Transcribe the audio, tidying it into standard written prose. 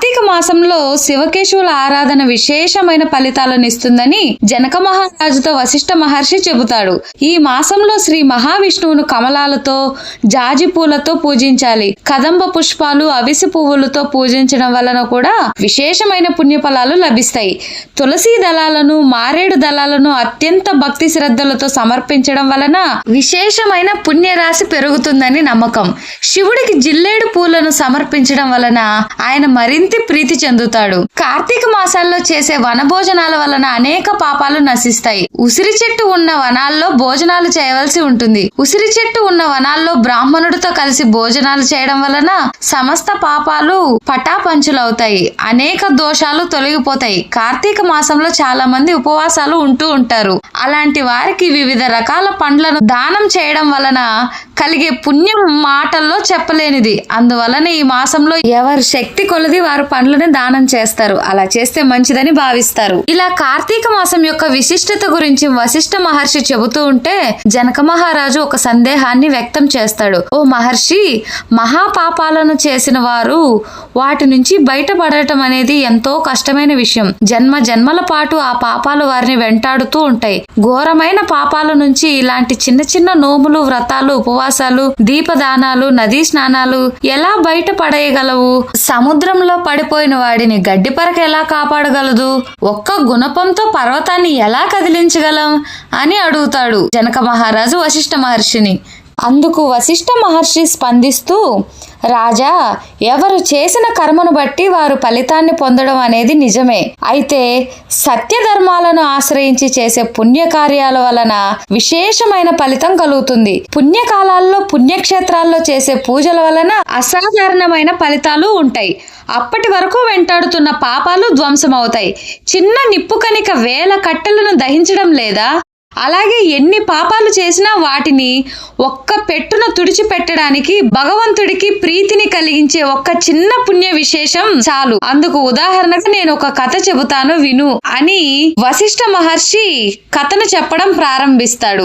కార్తీక మాసంలో శివకేశవుల ఆరాధన విశేషమైన ఫలితాలను ఇస్తుందని జనక మహారాజుతో వశిష్ఠ మహర్షి చెబుతాడు. ఈ మాసంలో శ్రీ మహావిష్ణువును కమలాలతో, జాజి పూలతో పూజించాలి. కదంబ పుష్పాలు, అవిసి పువ్వులతో పూజించడం వలన కూడా విశేషమైన పుణ్యఫలాలు లభిస్తాయి. తులసి దళాలను, మారేడు దళాలను అత్యంత భక్తి శ్రద్ధలతో సమర్పించడం వలన విశేషమైన పుణ్యరాశి పెరుగుతుందని నమ్మకం. శివుడికి జిల్లేడు పూలను సమర్పించడం వలన ఆయన మరింత ప్రీతి చెందుతాడు. కార్తీక మాసాల్లో చేసే వనభోజనాల వలన అనేక పాపాలు నశిస్తాయి. ఉసిరి చెట్టు ఉన్న వనాల్లో భోజనాలు చేయవలసి ఉంటుంది. ఉసిరి చెట్టు ఉన్న వనాల్లో బ్రాహ్మణుడితో కలిసి భోజనాలు చేయడం వలన సమస్త పాపాలు పటాపంచులవుతాయి. అనేక దోషాలు తొలగిపోతాయి. కార్తీక మాసంలో చాలా మంది ఉపవాసాలు ఉంటూ ఉంటారు. అలాంటి వారికి వివిధ రకాల పండ్లను దానం చేయడం వలన కలిగే పుణ్యం మాటల్లో చెప్పలేనిది. అందువలన ఈ మాసంలో ఎవరి శక్తి కొలది వారు పండ్లని దానం చేస్తారు. అలా చేస్తే మంచిదని భావిస్తారు. ఇలా కార్తీక మాసం యొక్క విశిష్టత గురించి వశిష్ఠ మహర్షి చెబుతూ ఉంటే జనక మహారాజు ఒక సందేహాన్ని వ్యక్తం చేస్తాడు. ఓ మహర్షి, మహాపాపాలను చేసిన వారు వాటి నుంచి బయటపడటం అనేది ఎంతో కష్టమైన విషయం. జన్మ జన్మల పాటు ఆ పాపాలు వారిని వెంటాడుతూ ఉంటాయి. ఘోరమైన పాపాల నుంచి ఇలాంటి చిన్న చిన్న నోములు, వ్రతాలు, ఉపవాసాలు, దీపదానాలు, నదీ స్నానాలు ఎలా బయటపడేయగలవు? సముద్రంలో పడిపోయిన వాడిని గడ్డిపరక ఎలా కాపాడగలదు? ఒక్క గుణపంతో పర్వతాన్ని ఎలా కదిలించగలం అని అడుగుతాడు జనక మహారాజు వశిష్ఠ మహర్షిని. అందుకు వశిష్ఠ మహర్షి స్పందిస్తూ, రాజా, ఎవరు చేసిన కర్మను బట్టి వారు ఫలితాన్ని పొందడం అనేది నిజమే. అయితే సత్యధర్మాలను ఆశ్రయించి చేసే పుణ్యకార్యాల వలన విశేషమైన ఫలితం కలుగుతుంది. పుణ్యకాలాల్లో పుణ్యక్షేత్రాల్లో చేసే పూజల వలన అసాధారణమైన ఫలితాలు ఉంటాయి. అప్పటి వరకు వెంటాడుతున్న పాపాలు ధ్వంసమవుతాయి. చిన్న నిప్పు కణిక వేల కట్టెలను దహించడం లేదా? అలాగే ఎన్ని పాపాలు చేసినా వాటిని ఒక్క పెట్టున తుడిచిపెట్టడానికి భగవంతుడికి ప్రీతిని కలిగించే ఒక్క చిన్న పుణ్య విశేషం చాలు. అందుకు ఉదాహరణగా నేను ఒక కథ చెబుతాను, విను అని వశిష్ఠ మహర్షి కథను చెప్పడం ప్రారంభిస్తాడు.